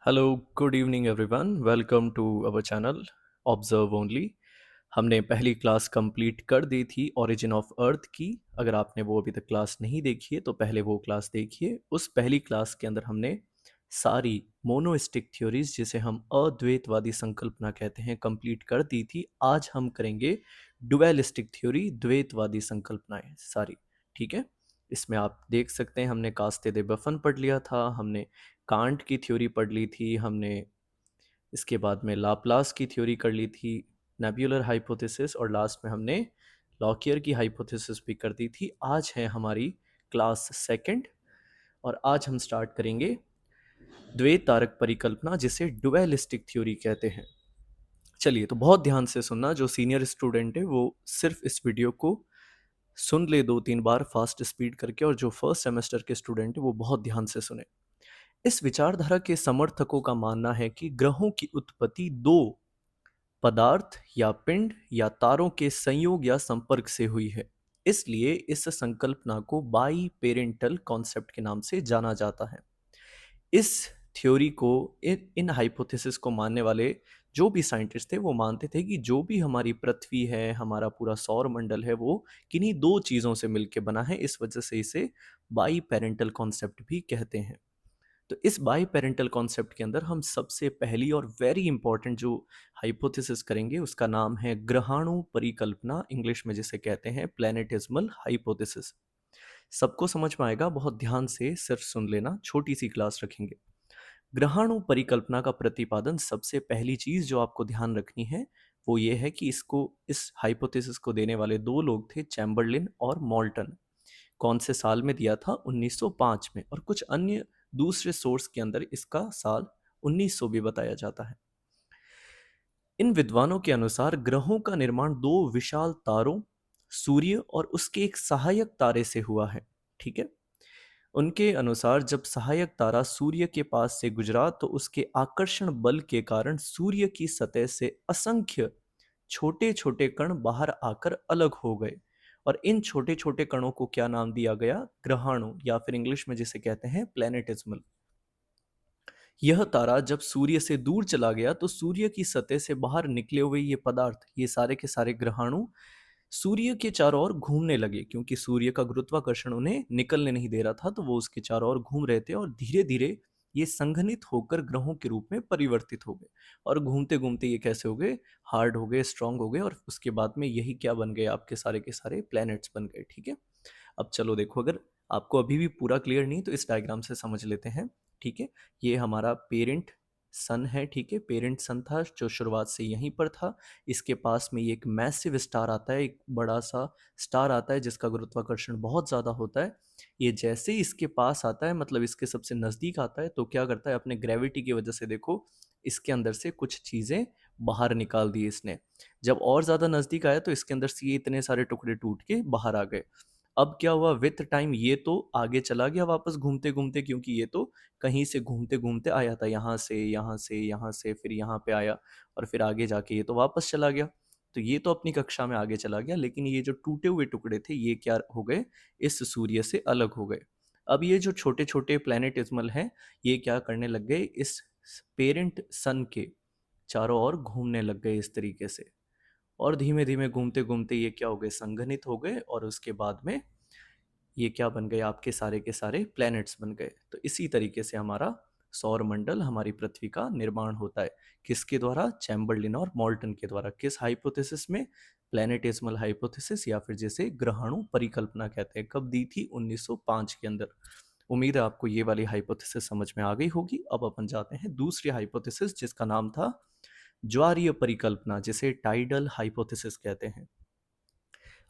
Hello, good evening everyone. Welcome to our channel observe only. हमने पहली class complete कर दी थी ओरिजिन ऑफ अर्थ की। अगर आपने वो अभी तक क्लास नहीं देखी है तो पहले वो क्लास देखिए। उस पहली क्लास के अंदर हमने सारी मोनोइस्टिक थ्योरीज, जिसे हम अद्वैतवादी संकल्पना कहते हैं, कंप्लीट कर दी थी। आज हम करेंगे डुअलिस्टिक थ्योरी, द्वैतवादी संकल्पनाएं सारी। ठीक है, इसमें आप देख सकते हैं हमने कास्ते दे बफन पढ़ लिया था, हमने कांट की थ्योरी पढ़ ली थी, हमने इसके बाद में लाप्लास की थ्योरी कर ली थी, नेबुलर हाइपोथेसिस, और लास्ट में हमने लॉकियर की हाइपोथेसिस भी कर दी थी। आज है हमारी क्लास सेकंड और आज हम स्टार्ट करेंगे द्वैत तारक परिकल्पना, जिसे डुअलिस्टिक थ्योरी कहते हैं। चलिए, तो बहुत ध्यान से सुनना। जो सीनियर स्टूडेंट है वो सिर्फ इस वीडियो को सुन ले 2-3 बार फास्ट स्पीड करके, और जो फर्स्ट सेमेस्टर के स्टूडेंट है वो बहुत ध्यान से सुने। इस विचारधारा के समर्थकों का मानना है कि ग्रहों की उत्पत्ति दो पदार्थ या पिंड या तारों के संयोग या संपर्क से हुई है। इसलिए इस संकल्पना को बाई पेरेंटल कॉन्सेप्ट के नाम से जाना जाता है। इस थ्योरी को, इन हाइपोथेसिस को मानने वाले जो भी साइंटिस्ट थे वो मानते थे कि जो भी हमारी पृथ्वी है, हमारा पूरा सौर मंडल है, वो किन्हीं दो चीज़ों से मिलकर बना है। इस वजह से इसे बाई पेरेंटल कॉन्सेप्ट भी कहते हैं। तो इस बाई पेरेंटल कॉन्सेप्ट के अंदर हम सबसे पहली और वेरी इंपॉर्टेंट जो हाइपोथेसिस करेंगे उसका नाम है ग्रहाणु परिकल्पना, इंग्लिश में जिसे कहते हैं प्लैनेटिज्मल हाइपोथेसिस। सबको समझ में आएगा, बहुत ध्यान से सिर्फ सुन लेना, छोटी सी क्लास रखेंगे। ग्रहाणु परिकल्पना का प्रतिपादन, सबसे पहली चीज जो आपको ध्यान रखनी है वो ये है कि इस हाइपोथेसिस को देने वाले दो लोग थे, चैम्बरलिन और मॉल्टन। कौन से साल में दिया था? 1905 में। और कुछ अन्य दूसरे सोर्स के अंदर इसका साल 1900 भी बताया जाता है। इन विद्वानों के अनुसार ग्रहों का निर्माण दो विशाल तारों, सूर्य और उसके एक सहायक तारे से हुआ है। ठीक है, उनके अनुसार जब सहायक तारा सूर्य के पास से गुजरा तो उसके आकर्षण बल के कारण सूर्य की सतह से असंख्य छोटे छोटे कण बाहर आकर अलग हो गए, और इन छोटे छोटे कणों को क्या नाम दिया गया? ग्रहाणु, या फिर इंग्लिश में जिसे कहते हैं प्लैनेटिज्मल। यह तारा जब सूर्य से दूर चला गया तो सूर्य की सतह से बाहर निकले हुए ये पदार्थ, ये सारे के सारे ग्रहाणु, सूर्य के चारों ओर घूमने लगे, क्योंकि सूर्य का गुरुत्वाकर्षण उन्हें निकलने नहीं दे रहा था, तो वो उसके चारों ओर घूम रहे थे, और धीरे धीरे ये संघनित होकर ग्रहों के रूप में परिवर्तित हो गए। और घूमते घूमते ये कैसे हो गए? हार्ड हो गए, स्ट्रांग हो गए, और उसके बाद में यही क्या बन गए? आपके सारे के सारे प्लैनेट्स बन गए। ठीक है, अब चलो देखो, अगर आपको अभी भी पूरा क्लियर नहीं तो इस डायग्राम से समझ लेते हैं। ठीक है, ये हमारा पेरेंट सन है। ठीक है, पेरेंट सन था जो शुरुआत से यहीं पर था। इसके पास में ये एक मैसिव स्टार आता है, एक बड़ा सा स्टार आता है जिसका गुरुत्वाकर्षण बहुत ज़्यादा होता है। ये जैसे ही इसके पास आता है, मतलब इसके सबसे नज़दीक आता है, तो क्या करता है? अपने ग्रेविटी की वजह से देखो, इसके अंदर से कुछ चीज़ें बाहर निकाल दी इसने। जब और ज़्यादा नज़दीक आया तो इसके अंदर से ये इतने सारे टुकड़े टूट के बाहर आ गए। अब क्या हुआ? विथ टाइम ये तो आगे चला गया वापस घूमते घूमते, क्योंकि ये तो कहीं से घूमते घूमते आया था, यहाँ से यहाँ से यहाँ से, फिर यहाँ पे आया, और फिर आगे जाके ये तो वापस चला गया। तो ये तो अपनी कक्षा में आगे चला गया, लेकिन ये जो टूटे हुए टुकड़े थे ये क्या हो गए? इस सूर्य से अलग हो गए। अब ये जो छोटे छोटे प्लैनेटिज्मल हैं, ये क्या करने लग गए? इस पेरेंट सन के चारों ओर घूमने लग गए इस तरीके से, और धीमे धीमे घूमते घूमते ये क्या हो गए? संघनित हो गए, और उसके बाद में ये क्या बन गए? आपके सारे के सारे प्लैनेट्स बन गए। तो इसी तरीके से हमारा सौर मंडल, हमारी पृथ्वी का निर्माण होता है। किसके द्वारा? चैम्बरलिन और मॉल्टन के द्वारा। किस हाइपोथेसिस में? प्लैनेटिज्मल हाइपोथेसिस, या फिर जिसे ग्रहाणु परिकल्पना कहते हैं। कब दी थी? 1905 के अंदर। उम्मीद है आपको ये वाली हाइपोथेसिस समझ में आ गई होगी। अब अपन जाते हैं दूसरी हाइपोथेसिस, जिसका नाम था ज्वारीय परिकल्पना, जिसे टाइडल हाइपोथेसिस कहते हैं।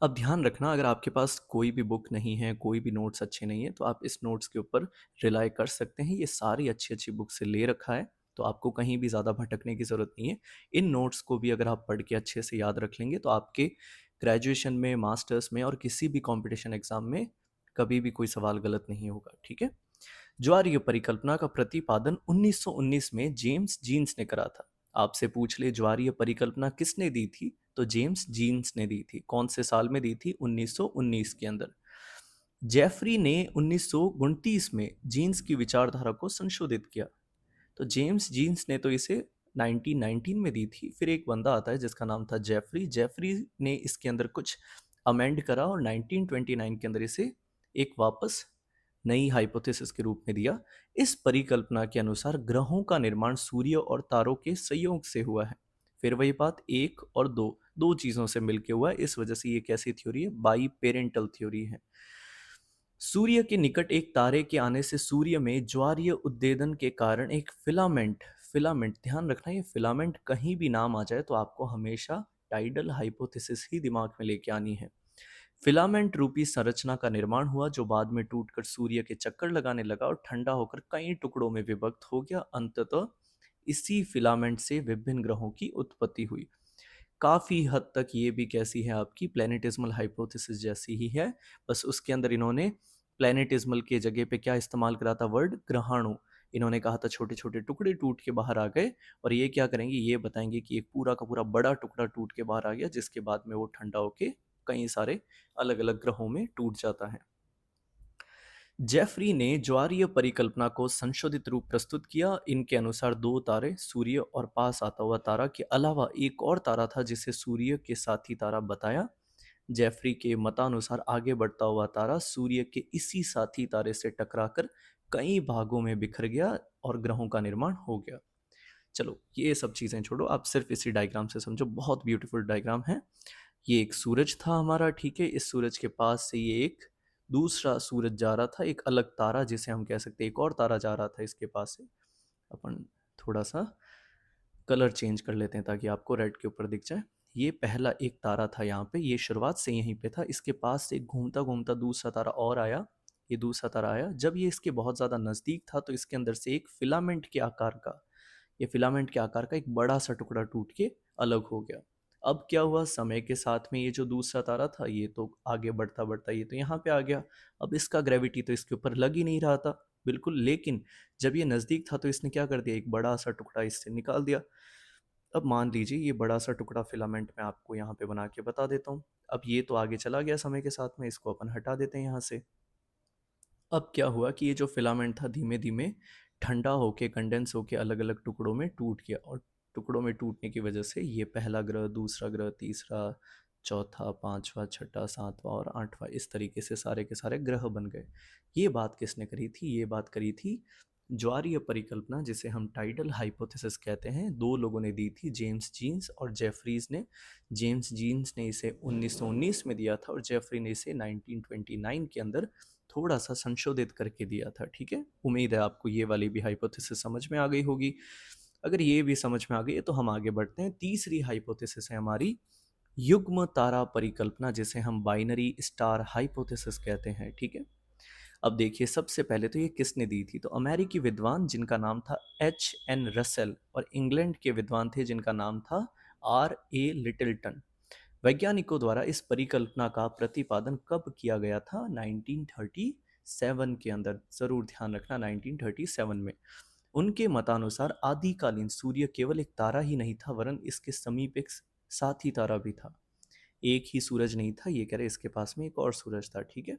अब ध्यान रखना, अगर आपके पास कोई भी बुक नहीं है, कोई भी नोट्स अच्छे नहीं है, तो आप इस नोट्स के ऊपर रिलाई कर सकते हैं। ये सारी अच्छी अच्छी बुक से ले रखा है, तो आपको कहीं भी ज़्यादा भटकने की ज़रूरत नहीं है। इन नोट्स को भी अगर आप पढ़ के अच्छे से याद रख लेंगे तो आपके ग्रेजुएशन में, मास्टर्स में, और किसी भी कॉम्पिटिशन एग्जाम में कभी भी कोई सवाल गलत नहीं होगा। ठीक है, ज्वारीय परिकल्पना का प्रतिपादन 1919 में जेम्स जीन्स ने करा था। आपसे पूछ ले ज्वारीय परिकल्पना किसने दी थी, तो जेम्स जीन्स ने दी थी। कौन से साल में दी थी? 1919 के अंदर। जेफरी ने 1929 में जीन्स की विचारधारा को संशोधित किया। तो जेम्स जीन्स ने तो इसे 1919 में दी थी। फिर एक बंदा आता है जिसका नाम था जेफरी। जेफरी ने इसके अंदर कुछ अमेंड करा और 1929 के अंदर इसे एक वापस नई हाइपोथेसिस के रूप में दिया। इस परिकल्पना के अनुसार ग्रहों का निर्माण सूर्य और तारों के संयोग से हुआ है। फिर वही बात, एक और दो, दो चीजों से मिलके हुआ है, इस वजह से ये कैसी थ्योरी है? बाई पेरेंटल थ्योरी है। सूर्य के निकट एक तारे के आने से सूर्य में ज्वारीय उद्देदन के कारण एक फिलामेंट, फिलामेंट ध्यान रखना, ये फिलामेंट कहीं भी नाम आ जाए तो आपको हमेशा टाइडल हाइपोथेसिस ही दिमाग में लेके आनी है। फिलामेंट रूपी संरचना का निर्माण हुआ जो बाद में टूटकर सूर्य के चक्कर लगाने लगा और ठंडा होकर कई टुकड़ों में विभक्त हो गया। अंततः इसी फिलामेंट से विभिन्न ग्रहों की उत्पत्ति हुई। काफ़ी हद तक ये भी कैसी है? आपकी प्लैनेटिज्मल हाइपोथेसिस जैसी ही है, बस उसके अंदर इन्होंने प्लैनेटिज्मल के जगह पे क्या इस्तेमाल करा था? वर्ड ग्रहाणु। इन्होंने कहा था छोटे छोटे टुकड़े टूट के बाहर आ गए, और ये क्या करेंगे? ये बताएंगे कि एक पूरा का पूरा बड़ा टुकड़ा टूट के बाहर आ गया, जिसके बाद में वो ठंडा होके कई सारे अलग अलग ग्रहों में टूट जाता है। जेफरी ने ज्वारीय परिकल्पना को संशोधित रूप प्रस्तुत किया। इनके अनुसार दो तारे, सूर्य और पास आता हुआ तारा के अलावा एक और तारा था जिसे सूर्य के साथी तारा बताया। जेफरी के मतानुसार आगे बढ़ता हुआ तारा सूर्य के इसी साथी तारे से टकराकर कई भागों में बिखर गया और ग्रहों का निर्माण हो गया। चलो ये सब चीज़ें छोड़ो, आप सिर्फ इसी डायग्राम से समझो, बहुत ब्यूटीफुल डायग्राम है। ये एक सूरज था हमारा, ठीक है। इस सूरज के पास से ये एक दूसरा सूरज जा रहा था, एक अलग तारा जिसे हम कह सकते हैं, एक और तारा जा रहा था इसके पास से। अपन थोड़ा सा कलर चेंज कर लेते हैं ताकि आपको रेड के ऊपर दिख जाए। ये पहला एक तारा था यहाँ पे, ये शुरुआत से यहीं पे था। इसके पास से घूमता घूमता दूसरा तारा और आया, ये दूसरा तारा आया। जब ये इसके बहुत ज़्यादा नज़दीक था तो इसके अंदर से एक फिलामेंट के आकार का, ये फिलामेंट के आकार का एक बड़ा सा टुकड़ा टूट के अलग हो गया। अब क्या हुआ? समय के साथ में ये जो दूसरा तारा था ये तो आगे बढ़ता बढ़ता ये तो यहाँ पे आ गया। अब इसका ग्रेविटी तो इसके ऊपर लग ही नहीं रहा था बिल्कुल, लेकिन जब ये नज़दीक था तो इसने क्या कर दिया? एक बड़ा सा टुकड़ा इससे निकाल दिया। अब मान लीजिए ये बड़ा सा टुकड़ा फिलामेंट मैं आपको यहाँ पे बना के बता देता हूँ। अब ये तो आगे चला गया समय के साथ में, इसको अपन हटा देते हैं यहाँ से। अब क्या हुआ कि ये जो फिलामेंट था धीमे धीमे ठंडा होके कंडेंस होके अलग अलग टुकड़ों में टूट गया, और टुकड़ों में टूटने की वजह से ये पहला ग्रह, दूसरा ग्रह, तीसरा, चौथा, पांचवा, छठा, सातवां और आठवां, इस तरीके से सारे के सारे ग्रह बन गए। ये बात किसने करी थी? ये बात करी थी ज्वारीय परिकल्पना, जिसे हम टाइडल हाइपोथेसिस कहते हैं। दो लोगों ने दी थी, जेम्स जीन्स और जेफरीज ने। जेम्स जीन्स ने इसे 1919 में दिया था और जेफरी ने इसे 1929 के अंदर थोड़ा सा संशोधित करके दिया था, ठीक है। उम्मीद है आपको ये वाली भी हाइपोथेसिस समझ में आ गई होगी। अगर ये भी समझ में आ गई है तो हम आगे बढ़ते हैं। तीसरी हाइपोथेसिस है हमारी युग्म तारा परिकल्पना, जिसे हम बाइनरी स्टार हाइपोथेसिस कहते हैं, ठीक है। अब देखिए, सबसे पहले तो ये किसने दी थी? तो अमेरिकी विद्वान जिनका नाम था H.N. रसेल, और इंग्लैंड के विद्वान थे जिनका नाम था R.A. लिटिलटन। वैज्ञानिकों द्वारा इस परिकल्पना का प्रतिपादन कब किया गया था? 1937 के अंदर। जरूर ध्यान रखना, 1937 में। उनके मतानुसार आदिकालीन सूर्य केवल एक तारा ही नहीं था, वरन इसके समीप एक साथी तारा भी था। एक ही सूरज नहीं था, ये कह रहे इसके पास में एक और सूरज था, ठीक है।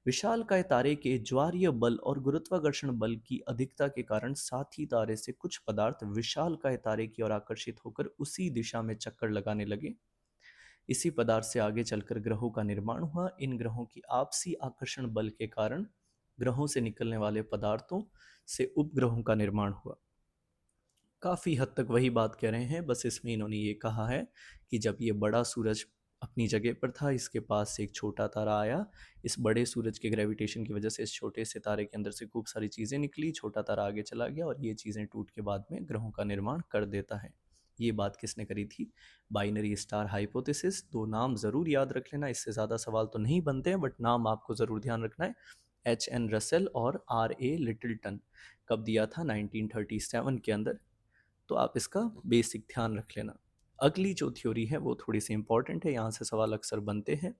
विशालकाय तारे के ज्वारीय बल और गुरुत्वाकर्षण बल की अधिकता के कारण साथी तारे से कुछ पदार्थ विशालकाय तारे की ओर आकर्षित होकर उसी दिशा में चक्कर लगाने लगे। इसी पदार्थ से आगे चलकर ग्रहों का निर्माण हुआ। इन ग्रहों की आपसी आकर्षण बल के कारण ग्रहों से निकलने वाले पदार्थों से उपग्रहों का निर्माण हुआ। काफ़ी हद तक वही बात कह रहे हैं, बस इसमें इन्होंने ये कहा है कि जब ये बड़ा सूरज अपनी जगह पर था, इसके पास से एक छोटा तारा आया। इस बड़े सूरज के ग्रेविटेशन की वजह से इस छोटे से तारे के अंदर से खूब सारी चीज़ें निकली, छोटा तारा आगे चला गया और ये चीज़ें टूट के बाद में ग्रहों का निर्माण कर देता है। ये बात किसने करी थी? Binary star hypothesis. दो नाम ज़रूर याद रख लेना, इससे ज़्यादा सवाल तो नहीं बनते हैं, बट नाम आपको ज़रूर ध्यान रखना है। H.N. रसेल और R.A. लिटिलटन। कब दिया था? 1937 के अंदर। तो आप इसका बेसिक ध्यान रख लेना। अगली जो थ्योरी है वो थोड़ी सी इंपॉर्टेंट है, यहाँ से सवाल अक्सर बनते हैं।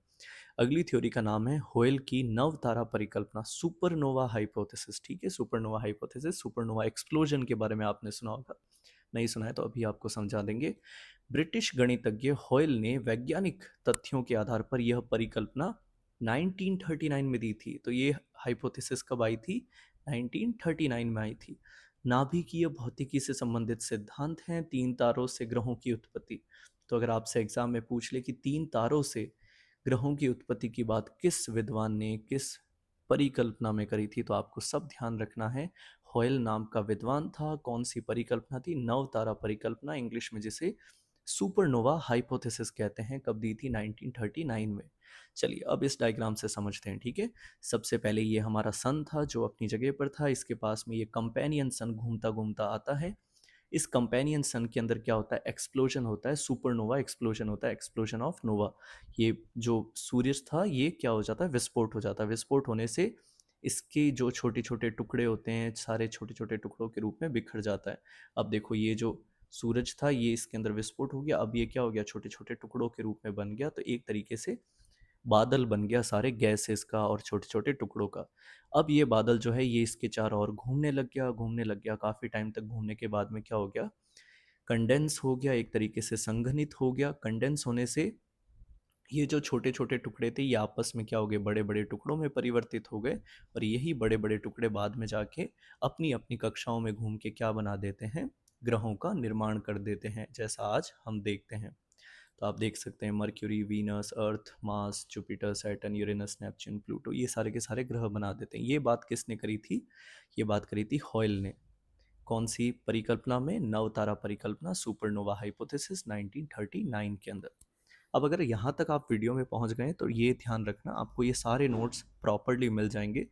अगली थ्योरी का नाम है होयल की नव तारा परिकल्पना, सुपरनोवा हाइपोथेसिस, ठीक है। सुपरनोवा हाइपोथेसिस, सुपरनोवा एक्सप्लोजन के बारे में आपने सुना होगा, नहीं सुना है तो अभी आपको समझा देंगे। ब्रिटिश गणितज्ञ होयल ने वैज्ञानिक तथ्यों के आधार पर यह परिकल्पना 1939 में दी थी। तो ये हाइपोथेसिस कब आई थी? 1939 में आई थी। नाभिकीय भौतिकी से संबंधित सिद्धांत हैं, 3 तारों से ग्रहों की उत्पत्ति। तो अगर आपसे एग्जाम में पूछ ले कि 3 तारों से ग्रहों की उत्पत्ति की बात किस विद्वान ने किस परिकल्पना में करी थी, तो आपको सब ध्यान रखना है। हॉयल नाम का विद्वान था। कौन सी परिकल्पना थी? नव तारा परिकल्पना, इंग्लिश में जिसे सुपरनोवा हाइपोथेसिस कहते हैं। कब दी थी? 1939 में। चलिए अब इस डायग्राम से समझते हैं, ठीक है। सबसे पहले ये हमारा सन था जो अपनी जगह पर था। इसके पास में ये कंपेनियन सन घूमता घूमता आता है। इस कंपेनियन सन के अंदर क्या होता है? एक्सप्लोजन होता है, सुपरनोवा एक्सप्लोजन होता है, एक्सप्लोजन ऑफ नोवा। ये जो सूरज था ये क्या हो जाता है? विस्फोट हो जाता है। विस्फोट होने से इसके जो छोटे छोटे टुकड़े होते हैं सारे छोटे छोटे टुकड़ों के रूप में बिखर जाता है। अब देखो ये जो सूरज था ये इसके अंदर विस्फोट हो गया। अब ये क्या हो गया? छोटे छोटे टुकड़ों के रूप में बन गया। तो एक तरीके से बादल बन गया सारे गैसेस का और छोटे छोटे टुकड़ों का। अब ये बादल जो है ये इसके चारों ओर घूमने लग गया, घूमने लग गया। काफ़ी टाइम तक घूमने के बाद में क्या हो गया? कंडेंस हो गया, एक तरीके से संघनित हो गया। कंडेंस होने से ये जो छोटे छोटे टुकड़े थे ये आपस में क्या हो गए? बड़े बड़े टुकड़ों में परिवर्तित हो गए। और यही बड़े बड़े टुकड़े बाद में जाके अपनी अपनी कक्षाओं में घूम के क्या बना देते हैं? ग्रहों का निर्माण कर देते हैं, जैसा आज हम देखते हैं। तो आप देख सकते हैं Mercury, Venus, Earth, Mars, Jupiter, Saturn, Uranus, Neptune, Pluto, ये सारे के सारे ग्रह बना देते हैं। ये बात किसने करी थी? ये बात करी थी हॉयल ने। कौन सी परिकल्पना में? नवतारा परिकल्पना, सुपरनोवा हाइपोथेसिस, 1939 के अंदर। अब अगर यहाँ तक आप वीडियो में पहुँच गए तो ये ध्यान रखना, आपको ये सारे नोट्स प्रॉपरली मिल जाएंगे।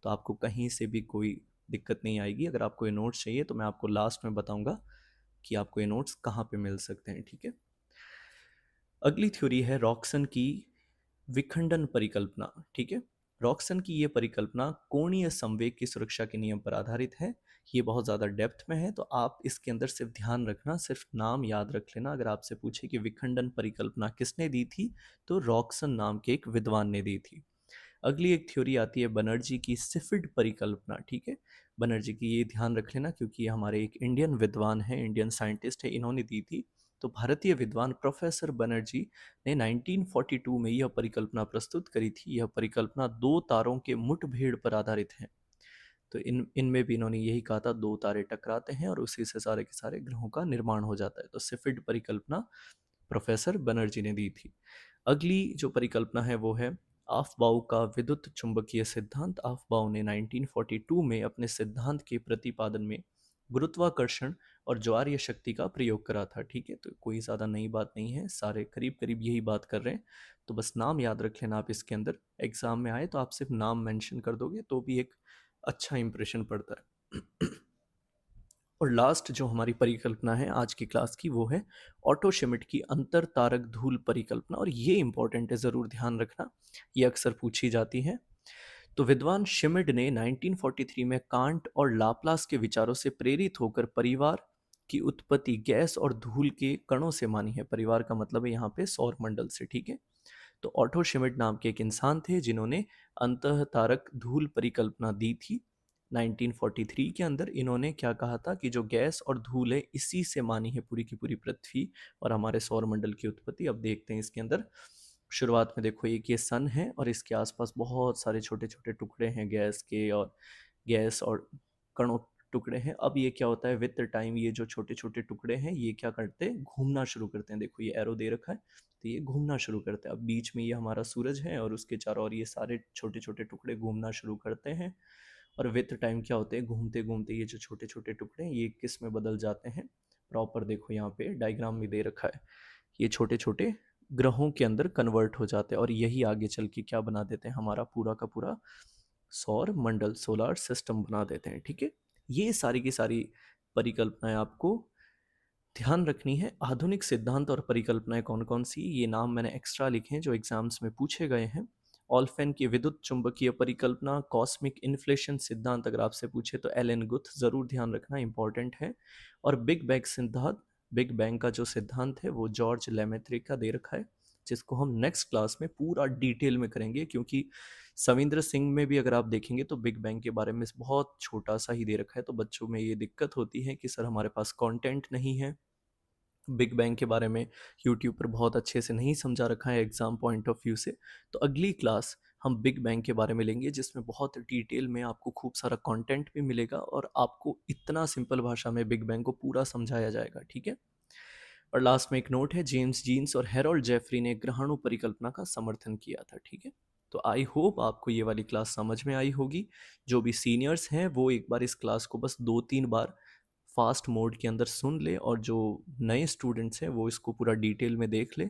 तो आपको कहीं से भी कोई दिक्कत नहीं आएगी। अगर आपको ये नोट्स चाहिए तो मैं आपको लास्ट में बताऊंगा कि आपको ये नोट्स कहाँ पे मिल सकते हैं, ठीक है। अगली थ्योरी है रॉक्सन की विखंडन परिकल्पना, ठीक है। रॉक्सन की ये परिकल्पना कोणीय संवेग की सुरक्षा के नियम पर आधारित है। ये बहुत ज़्यादा डेप्थ में है तो आप इसके अंदर सिर्फ ध्यान रखना, सिर्फ नाम याद रख लेना। अगर आपसे पूछे कि विखंडन परिकल्पना किसने दी थी तो रॉक्सन नाम के एक विद्वान ने दी थी। अगली एक थ्योरी आती है बनर्जी की सिफिड परिकल्पना, ठीक है। बनर्जी की ये ध्यान रख लेना क्योंकि ये हमारे एक इंडियन विद्वान है, इंडियन साइंटिस्ट है, इन्होंने दी थी। तो भारतीय विद्वान प्रोफेसर बनर्जी ने 1942 में यह परिकल्पना प्रस्तुत करी थी। यह परिकल्पना दो तारों के मुठभेड़ पर आधारित है। तो इनमें भी इन्होंने यही कहा था, दो तारे टकराते हैं और उसी से सारे के सारे ग्रहों का निर्माण हो जाता है। तो सिफिड परिकल्पना प्रोफेसर बनर्जी ने दी थी। अगली जो परिकल्पना है वो है आफबाउ का विद्युत चुंबकीय सिद्धांत। आफबाउ ने 1942 में अपने सिद्धांत के प्रतिपादन में गुरुत्वाकर्षण और ज्वारीय शक्ति का प्रयोग करा था, ठीक है। तो कोई ज़्यादा नई बात नहीं है, सारे करीब करीब यही बात कर रहे हैं। तो बस नाम याद रख लेना आप। इसके अंदर एग्जाम में आए तो आप सिर्फ नाम मेंशन कर दोगे तो भी एक अच्छा इंप्रेशन पड़ता है। और लास्ट जो हमारी परिकल्पना है आज की क्लास की वो है ऑटो शिमिट की अंतर तारक धूल परिकल्पना। और ये इंपॉर्टेंट है, ज़रूर ध्यान रखना, ये अक्सर पूछी जाती है। तो विद्वान शिमिड ने 1943 में कांट और लाप्लास के विचारों से प्रेरित होकर परिवार की उत्पत्ति गैस और धूल के कणों से मानी है। परिवार का मतलब है यहाँ पे सौर मंडल से, ठीक है। तो ऑटो शिमिड नाम के एक इंसान थे जिन्होंने अंतः तारक धूल परिकल्पना दी थी 1943 के अंदर। इन्होंने क्या कहा था कि जो गैस और धूल है इसी से मानी है पूरी की पूरी पृथ्वी और हमारे सौर मंडल की उत्पत्ति। अब देखते हैं इसके अंदर। शुरुआत में देखो एक ये सन है और इसके आसपास बहुत सारे छोटे छोटे टुकड़े हैं गैस के, और गैस और कणों टुकड़े हैं। अब ये क्या होता है विद द टाइम ये जो छोटे छोटे टुकड़े हैं ये क्या करते हैं? घूमना शुरू करते हैं। देखो ये एरो दे रखा है तो ये घूमना शुरू करते हैं। अब बीच में ये हमारा सूरज है और उसके चारों ओर ये सारे छोटे छोटे टुकड़े घूमना शुरू करते हैं। और विद टाइम क्या होते हैं? घूमते घूमते ये जो छोटे छोटे टुकड़े हैं ये किस में बदल जाते हैं? प्रॉपर देखो यहाँ पे डायग्राम में दे रखा है, ये छोटे छोटे ग्रहों के अंदर कन्वर्ट हो जाते हैं और यही आगे चल के क्या बना देते हैं? हमारा पूरा का पूरा सौर मंडल, सोलर सिस्टम बना देते हैं, ठीक है। ये सारी की सारी परिकल्पनाएं आपको ध्यान रखनी है। आधुनिक सिद्धांत और परिकल्पनाएं कौन कौन सी, ये नाम मैंने एक्स्ट्रा लिखे हैं जो एग्जाम्स में पूछे गए हैं। ऑल्फेन की विद्युत चुंबकीय परिकल्पना, कॉस्मिक इन्फ्लेशन सिद्धांत अगर आपसे पूछे तो एलन गुथ, जरूर ध्यान रखना, इंपॉर्टेंट है। और बिग बैंग सिद्धांत, बिग बैंग का जो सिद्धांत है वो जॉर्ज लेमेत्री का दे रखा है, जिसको हम नेक्स्ट क्लास में पूरा डिटेल में करेंगे। क्योंकि सविंद्र सिंह में भी अगर आप देखेंगे तो बिग बैंग के बारे में बहुत छोटा सा ही दे रखा है। तो बच्चों में ये दिक्कत होती है कि सर हमारे पास कंटेंट नहीं है, बिग बैंग के बारे में यूट्यूब पर बहुत अच्छे से नहीं समझा रखा है एग्जाम पॉइंट ऑफ व्यू से। तो अगली क्लास हम बिग बैंग के बारे में लेंगे, जिसमें बहुत डिटेल में आपको खूब सारा कंटेंट भी मिलेगा और आपको इतना सिंपल भाषा में बिग बैंग को पूरा समझाया जाएगा, ठीक है। और लास्ट में एक नोट है, जेम्स जीन्स और हेरोल्ड जेफरी ने ग्रहणों परिकल्पना का समर्थन किया था, ठीक है। तो आई होप आपको ये वाली क्लास समझ में आई होगी। जो भी सीनियर्स हैं वो एक बार इस क्लास को बस 2-3 बार फास्ट मोड के अंदर सुन ले, और जो नए स्टूडेंट्स हैं वो इसको पूरा डिटेल में देख ले।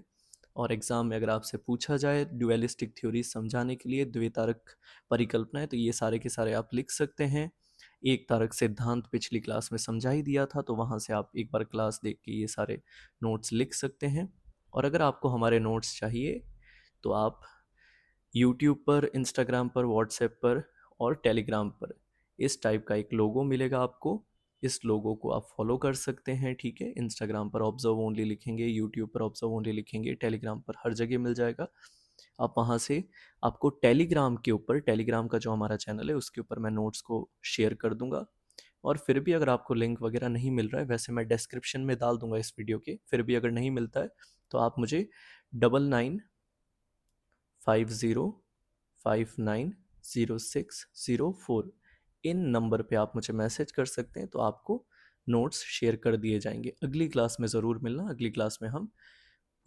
और एग्ज़ाम में अगर आपसे पूछा जाए ड्यूअलिस्टिक थ्योरी समझाने के लिए द्वितारक परिकल्पना है, तो ये सारे के सारे आप लिख सकते हैं। एक तारक सिद्धांत पिछली क्लास में समझा ही दिया था, तो वहाँ से आप एक बार क्लास देख के ये सारे नोट्स लिख सकते हैं। और अगर आपको हमारे नोट्स चाहिए तो आप यूट्यूब पर, इंस्टाग्राम पर, व्हाट्सएप पर और टेलीग्राम पर इस टाइप का एक लोगो मिलेगा आपको। इस लोगो को आप फॉलो कर सकते हैं, ठीक है। इंस्टाग्राम पर ऑब्जर्व ओनली लिखेंगे, यूट्यूब पर ऑब्जर्व ओनली लिखेंगे, टेलीग्राम पर हर जगह मिल जाएगा। आप वहाँ से, आपको टेलीग्राम के ऊपर, टेलीग्राम का जो हमारा चैनल है उसके ऊपर मैं नोट्स को शेयर कर दूंगा। और फिर भी अगर आपको लिंक वगैरह नहीं मिल रहा है, वैसे मैं डिस्क्रिप्शन में डाल दूंगा इस वीडियो के, फिर भी अगर नहीं मिलता है तो आप मुझे 9950590604 इन नंबर पे आप मुझे मैसेज कर सकते हैं, तो आपको नोट्स शेयर कर दिए जाएंगे। अगली क्लास में ज़रूर मिलना। अगली क्लास में हम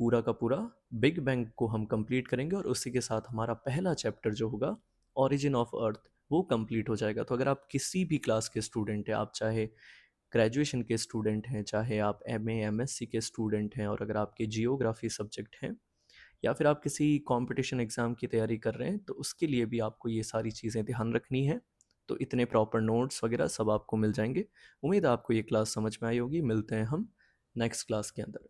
पूरा का पूरा बिग बैंग को हम कंप्लीट करेंगे, और उसी के साथ हमारा पहला चैप्टर जो होगा ओरिजिन ऑफ अर्थ वो कंप्लीट हो जाएगा। तो अगर आप किसी भी क्लास के स्टूडेंट हैं, आप चाहे ग्रेजुएशन के स्टूडेंट हैं, चाहे आप एमए एमएससी के स्टूडेंट हैं, और अगर आपके जियोग्राफी सब्जेक्ट हैं, या फिर आप किसी कंपटीशन एग्ज़ाम की तैयारी कर रहे हैं, तो उसके लिए भी आपको ये सारी चीज़ें ध्यान रखनी है। तो इतने प्रॉपर नोट्स वगैरह सब आपको मिल जाएंगे। उम्मीद है आपको ये क्लास समझ में आई होगी। मिलते हैं हम नेक्स्ट क्लास के अंदर।